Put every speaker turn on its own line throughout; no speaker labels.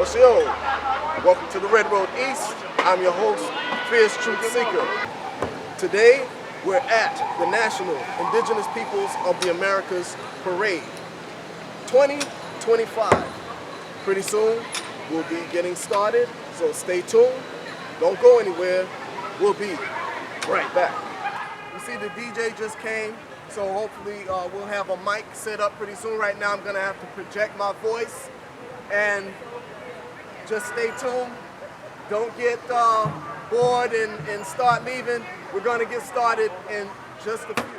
Marshal, welcome to the Red Road East. I'm your host, Fierce Truth Seeker. Today, we're at the National Indigenous Peoples of the Americas Parade 2025. Pretty soon, we'll be getting started, so stay tuned. Don't go anywhere. We'll be right back. You see the DJ just came, so hopefully we'll have a mic set up pretty soon. Right now, I'm gonna have to project my voice, and just stay tuned. Don't get bored and start leaving. We're gonna get started in just a few.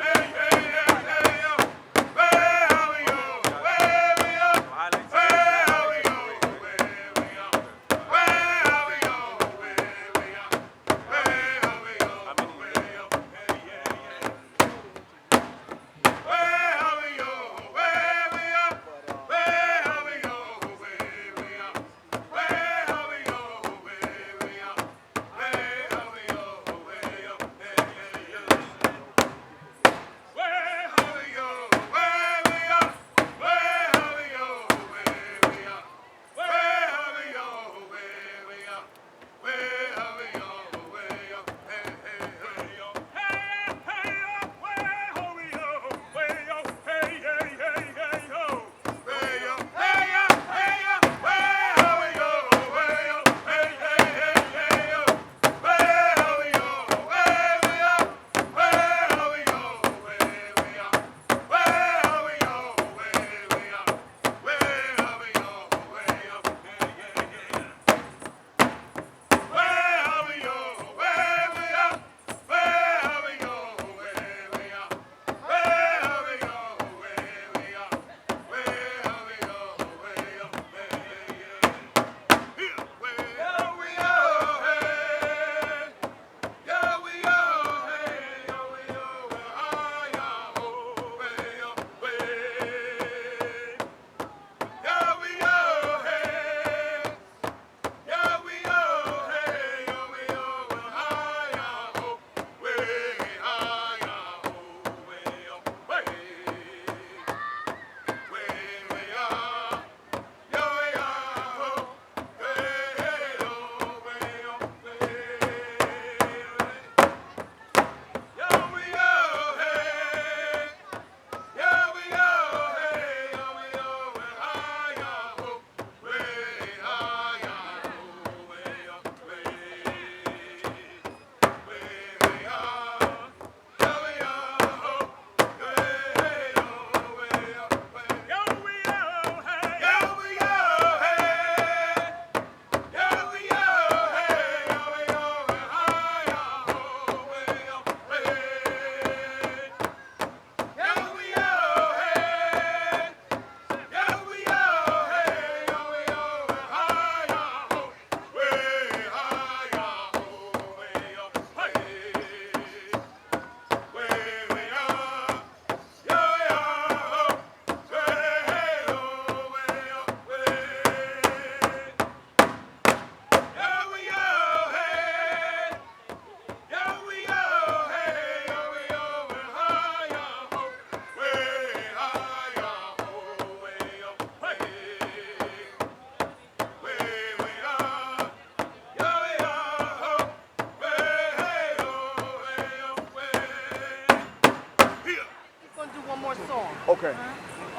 Okay.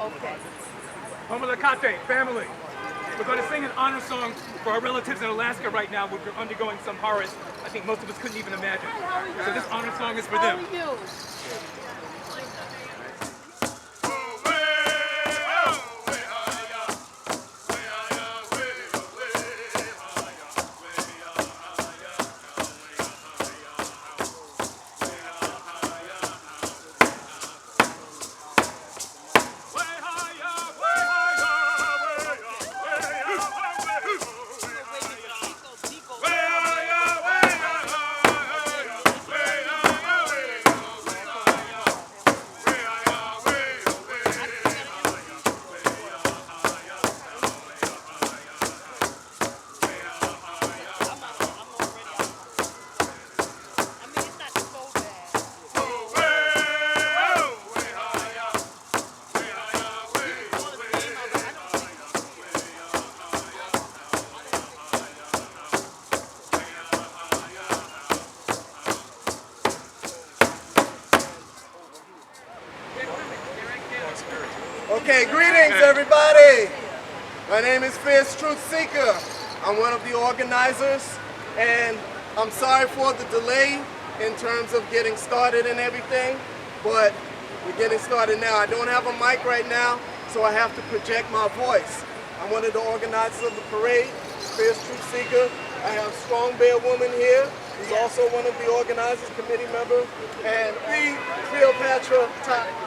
Okay. Homalakate, family. We're going to sing an honor song for our relatives in Alaska right now, which are undergoing some horrors I think most of us couldn't even imagine. So this honor song is for them.
How are you?
name is Fierce Truth Seeker. I'm one of the organizers, and I'm sorry for the delay in terms of getting started and everything, but we're getting started now. I don't have a mic right now, so I have to project my voice. I'm one of the organizers of the parade, Fierce Truth Seeker. I have Strong Bear Woman here, who's also one of the organizers, committee member, and the Cleopatra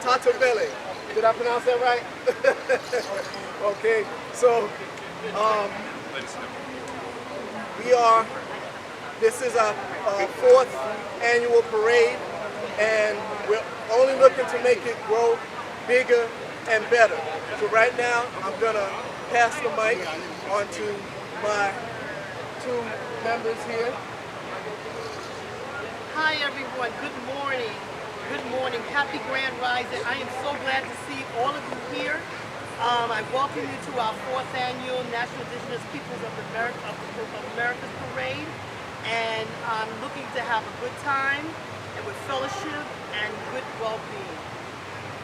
Tatabele. Did I pronounce that right? Okay, so this is our fourth annual parade, and we're only looking to make it grow bigger and better. So right now, I'm gonna pass the mic on to my two members here.
Hi everyone, good morning. Good morning, happy Grand Rising. I am so glad to see all of you here. I welcome you to our fourth annual National Indigenous Peoples of America's Parade. And I'm looking to have a good time and with fellowship and good well-being.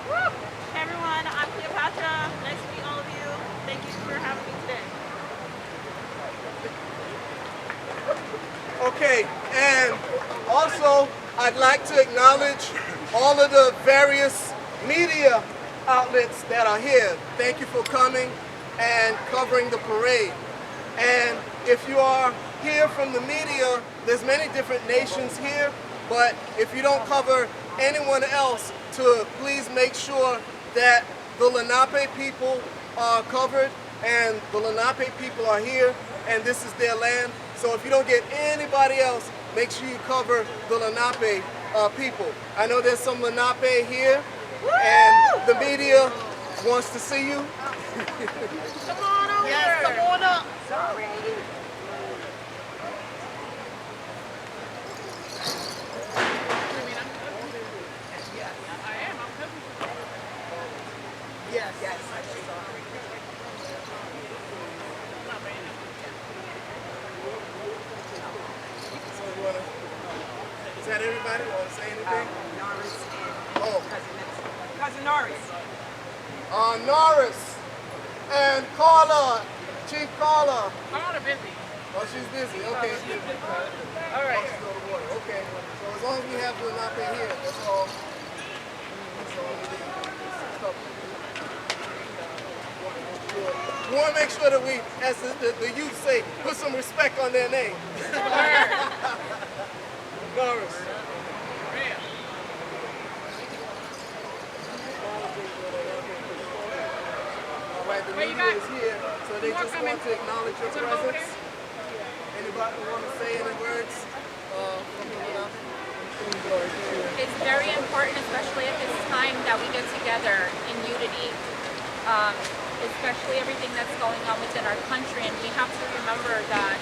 Woo! Hey everyone, I'm Cleopatra. Nice to meet all of you. Thank you for having me today.
Okay, and also I'd like to acknowledge all of the various media outlets that are here. Thank you for coming and covering the parade. And if you are here from the media, there's many different nations here, but if you don't cover anyone else, to please make sure that the Lenape people are covered, and the Lenape people are here, and this is their land. So if you don't get anybody else, make sure you cover the Lenape people. I know there's some Lenape here, and the media wants to see you.
Come on over.
Yes, come on up.
Sorry.
Yes. Yes.
So you wanna, is that everybody? Want to say anything?
Norris and
Oh.
Cousin Norris.
Norris and Carla, Chief Carla.
Carla busy.
Oh, she's busy. Okay.
All right.
Okay. So as long as we have Lenape here, that's all. That's all we need. We want to make sure that we, as the youth say, put some respect on their name. Norris. All right, the media is here, so they just want to acknowledge your presence. Anybody want to say any words from the Lenape?
It's very important, especially at this time, that we get together in unity. Especially everything that's going on within our country, and we have to remember that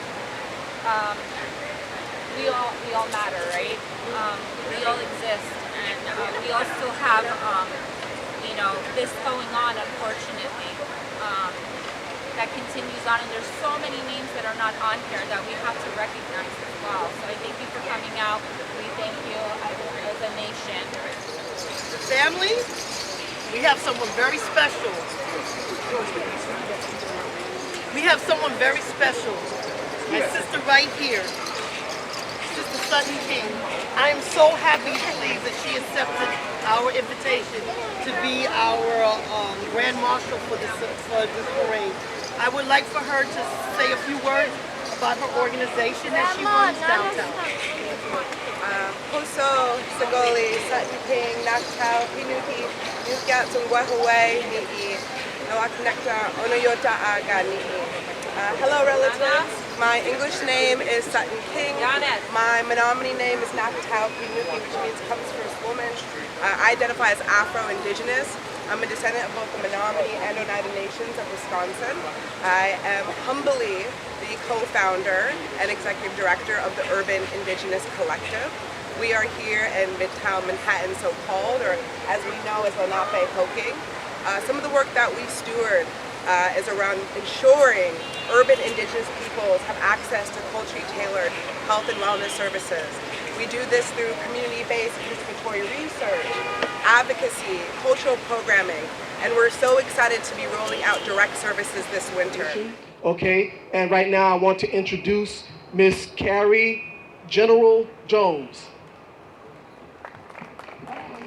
we all matter, right? We all exist, and we all still have this going on, unfortunately, that continues on, and there's so many names that are not on here that we have to recognize as well. So I thank you for coming out. We thank you as a nation.
Family, we have someone very special. We have someone very special. My sister right here, Sister Sutton King. I am so happy and pleased that she accepted our invitation to be our Grand Marshal for this parade. I would like for her to say a few words about her organization that she runs downtown.
Puso, Sagoli, Sutton King, Naktau, Pinuki, Nukgat, Sungwahaway, Ni'i, Nawaknekta, Onoyota Aga, Ni'i. Hello relatives, my English name is Sutton King. My Menominee name is Naktau Pinuki, which means comes first woman. I identify as Afro-Indigenous. I'm a descendant of both the Menominee and Oneida Nations of Wisconsin. I am humbly the co-founder and executive director of the Urban Indigenous Collective. We are here in Midtown Manhattan, so-called, or as we know as Lenape Hoking. Some of the work that we steward is around ensuring urban Indigenous peoples have access to culturally tailored health and wellness services. We do this through community-based participatory research, advocacy, cultural programming, and we're so excited to be rolling out direct services this winter.
Okay, and right now I want to introduce Miss Carrie General Jones.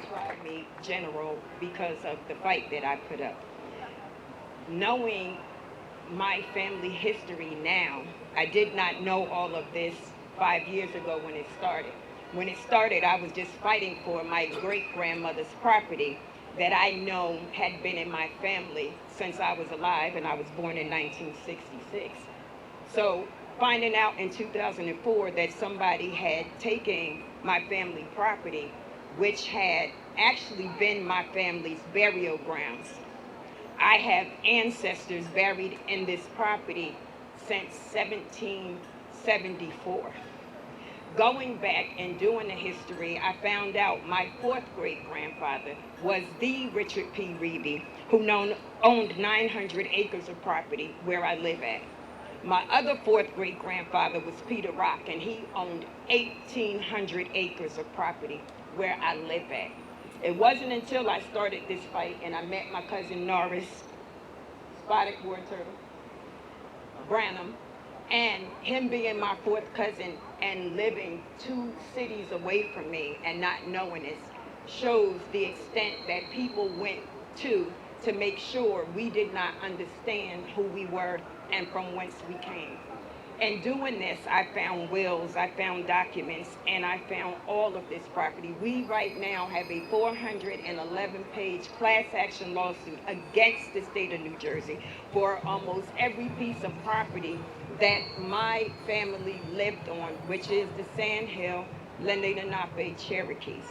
Tried me general because of the fight that I put up. Knowing my family history now, I did not know all of this 5 years ago when it started. When it started, I was just fighting for my great-grandmother's property that I know had been in my family since I was alive, and I was born in 1966. So finding out in 2004 that somebody had taken my family property, which had actually been my family's burial grounds. I have ancestors buried in this property since 1774. Going back and doing the history, I found out my fourth great-grandfather was the Richard P. Reeby, who owned 900 acres of property where I live at. My other fourth great-grandfather was Peter Rock, and he owned 1,800 acres of property where I live at. It wasn't until I started this fight and I met my cousin Norris, spotted war turtle, Branham, and him being my fourth cousin and living 2 cities away from me and not knowing this shows the extent that people went to make sure we did not understand who we were and from whence we came. In doing this, I found wills, I found documents, and I found all of this property. We right now have a 411-page class action lawsuit against the state of New Jersey for almost every piece of property that my family lived on, which is the Sand Hill, Lenape Cherokees.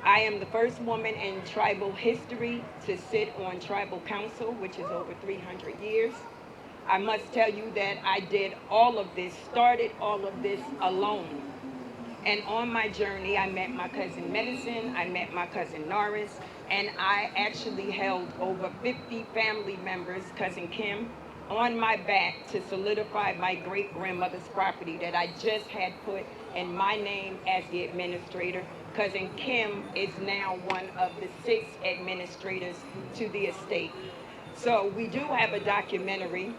I am the first woman in tribal history to sit on tribal council, which is over 300 years. I must tell you that I did all of this, started all of this alone. And on my journey, I met my cousin Medicine, I met my cousin Norris, and I actually held over 50 family members, cousin Kim, on my back to solidify my great-grandmother's property that I just had put in my name as the administrator. Cousin Kim is now one of the 6 administrators to the estate. So we do have a documentary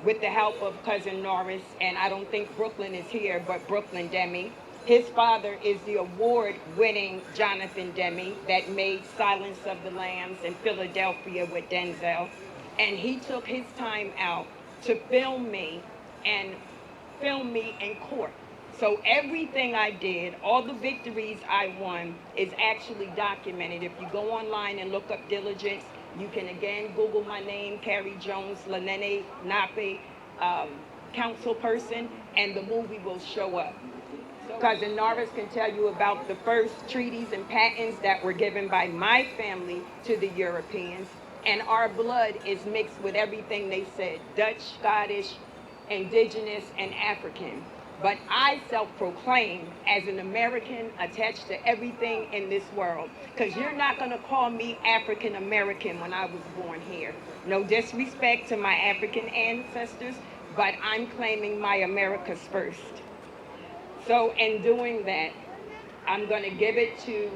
with the help of cousin Norris, and I don't think Brooklyn is here, but Brooklyn Demi. His father is the award-winning Jonathan Demi that made Silence of the Lambs in Philadelphia with Denzel. And he took his time out to film me in court. So everything I did, all the victories I won, is actually documented. If you go online and look up diligence, you can again Google my name, Carrie Jones, Lenape, council person, and the movie will show up. Cousin Norris can tell you about the first treaties and patents that were given by my family to the Europeans, and our blood is mixed with everything they said, Dutch, Scottish, Indigenous, and African. But I self-proclaim as an American attached to everything in this world, because you're not going to call me African American when I was born here. No disrespect to my African ancestors, but I'm claiming my America's first. So in doing that, I'm going to give it to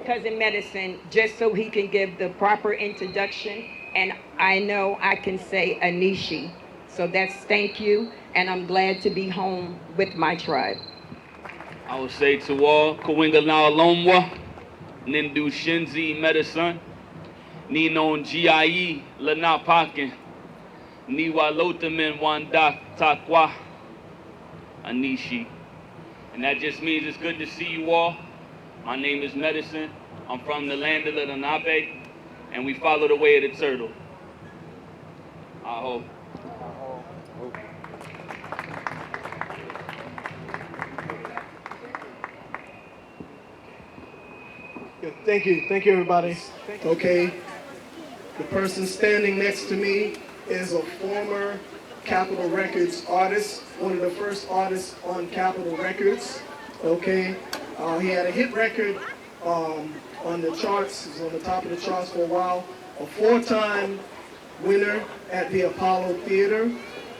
Cousin Medicine just so he can give the proper introduction, and I know I can say Anishi. So that's thank you, and I'm glad to be home with my tribe.
I would say to all, Kawinga na Lomwa, Nindu Shinzi Medicine, Ninon Gie Lanapakin, Niwa Lotamin Wandak Takwa, Anishi. And that just means it's good to see you all. My name is Medicine. I'm from the land of the Lenape, and we follow the way of the turtle. Aho.
Thank you everybody. Okay, the person standing next to me is a former Capitol Records artist, one of the first artists on Capitol Records. Okay, he had a hit record on the charts, he was on the top of the charts for a while, a 4-time winner at the Apollo Theater,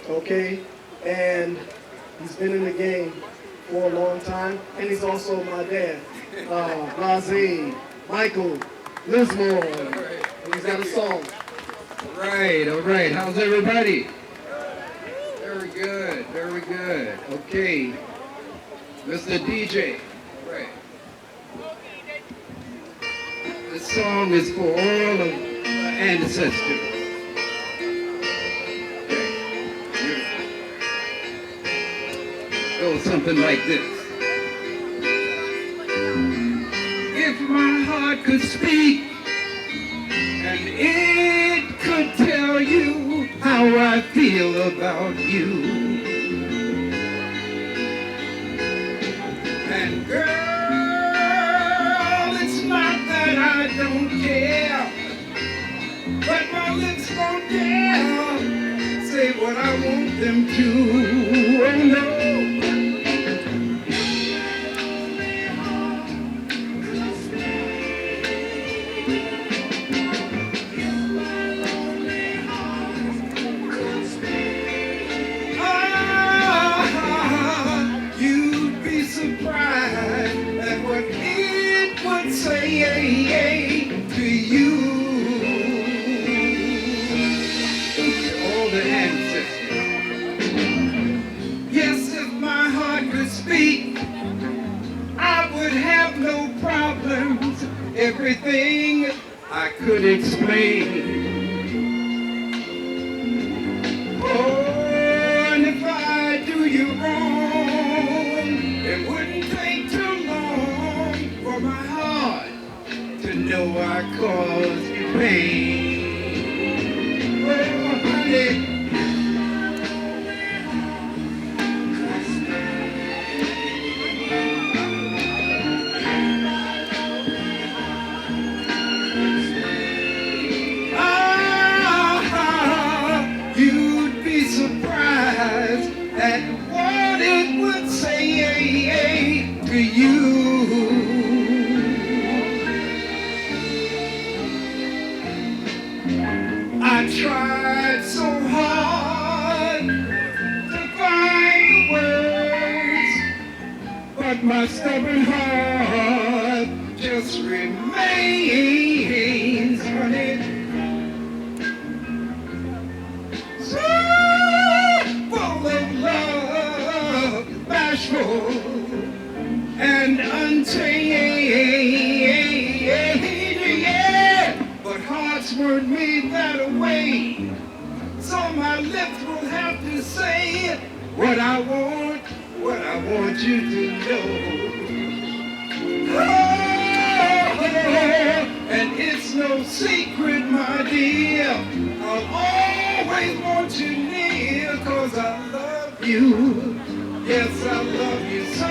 okay, and he's been in the game for a long time, and he's also my dad. Blase, Michael, Lismore, and He's got a song.
All right. How's everybody? Very good, very good. Okay. Mr. DJ. Right. This song is for all of our ancestors. Okay. Goes something like this. If my heart could speak and it could tell you how I feel about you. And girl, it's not that I don't care, but my lips won't dare say what I want them to. Oh no. To you, all the ancestors. Yes, if my heart could speak, I would have no problems. Everything I could explain. Oh, and if I do you wrong, it wouldn't take too long for my heart to know I caused you pain. Oh, honey. You'd be surprised at what it would say to you. I tried so hard to find the words, but my stubborn heart just remains, honey. So full of love, bashful and untamed, yeah, but hearts weren't made that way. So my lips will have to say what I want you to know. Oh, and it's no secret, my dear, I'll always want you near, 'cause I love you. Yes, I love you so.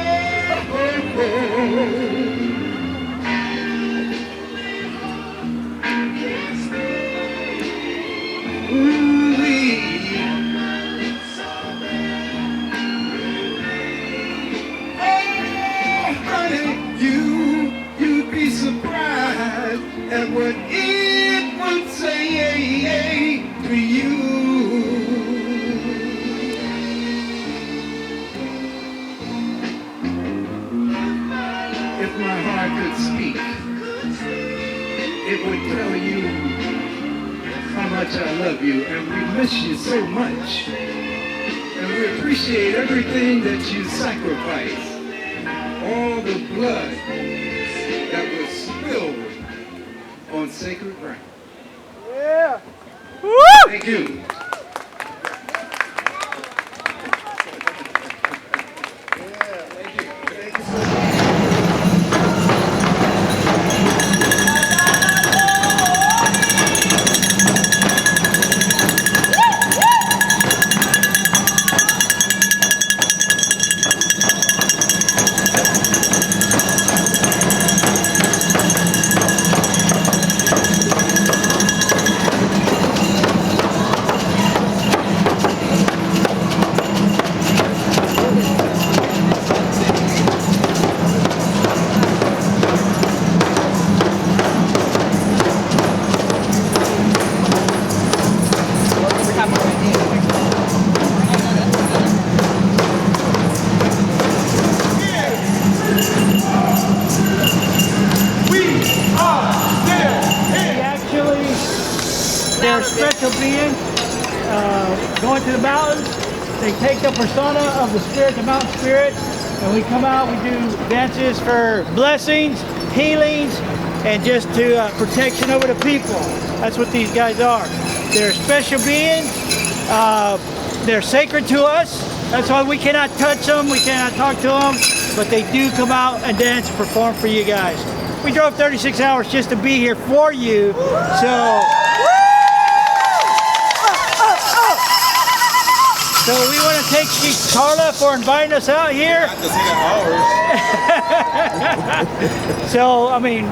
You'd be surprised at what it would say to you. If my heart could speak, it would tell you how much I love you, and we miss you so much, and we appreciate everything that you sacrifice. All the blood that was spilled on sacred ground.
Yeah.
Thank you.
they take the persona of the spirit, the mountain spirit, and we come out, we do dances for blessings, healings, and just to protection over the people. That's what these guys are. They're special beings. They're sacred to us. That's why we cannot touch them, we cannot talk to them, but they do come out and dance and perform for you guys. We drove 36 hours just to be here for you, so... So we want to thank Carla for inviting us out here. So, I mean,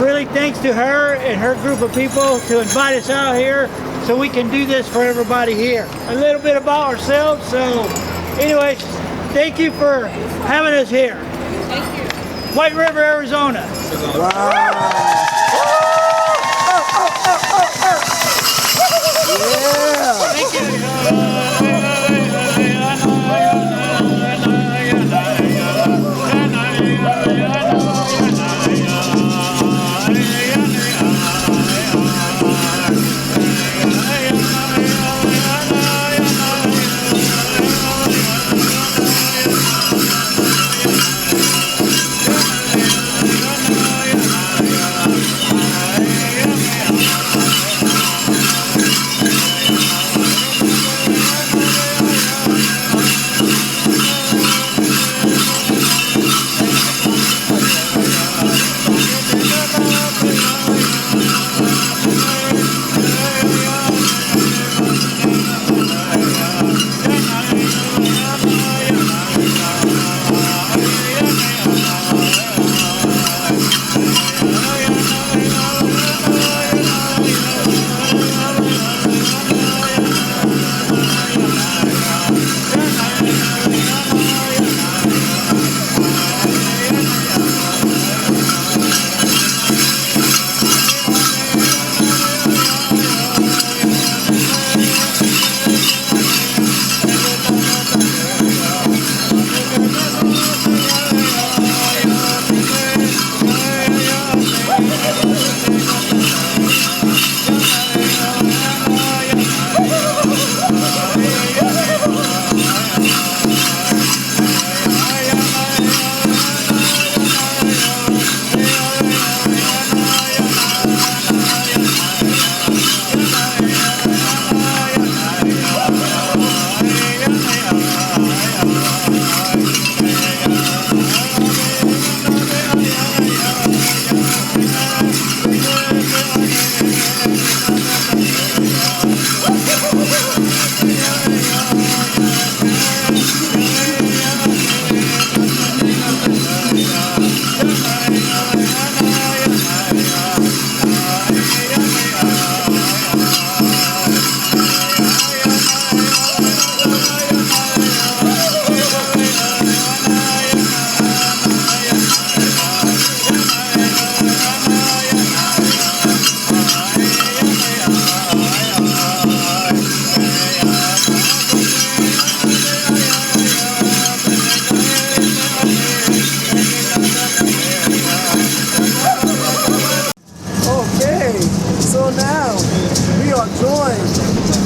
really thanks to her and her group of people to invite us out here so we can do this for everybody here. A little bit about ourselves. So, anyways, thank you for having us here.
Thank you.
White River, Arizona.
Wow. Yeah.
Thank you.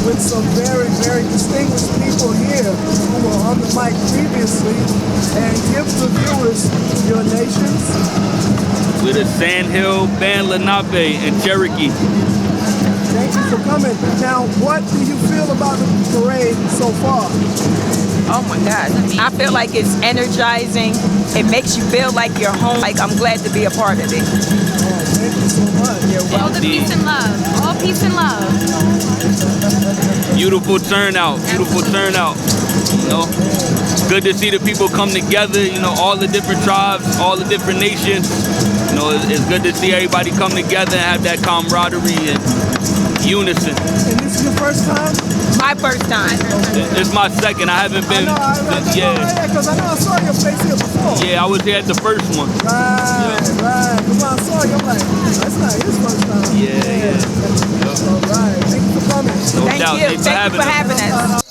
with some very, very distinguished people here who were on the mic previously, and give the viewers your nations.
We're the Sandhill Band, Lenape, and Cherokee.
Thank you for coming. Now, what do you feel about the parade so far?
Oh my God. I feel like it's energizing. It makes you feel like you're home. Like I'm glad to be a part of it.
Oh, thank you so much.
All the peace and love. All peace and love.
Beautiful turnout. Beautiful turnout. You know, good to see the people come together. You know, all the different tribes, all the different nations. You know, it's good to see everybody come together and have that camaraderie and unison.
And this is your first time?
My first time.
It's my second. I haven't been.
Because I know I saw your face here before.
Yeah, I was here at the first one.
Right. Because when I saw you, I'm like, that's not his first time.
Yeah.
All right. Thank you for coming.
No doubt. Thanks for having us.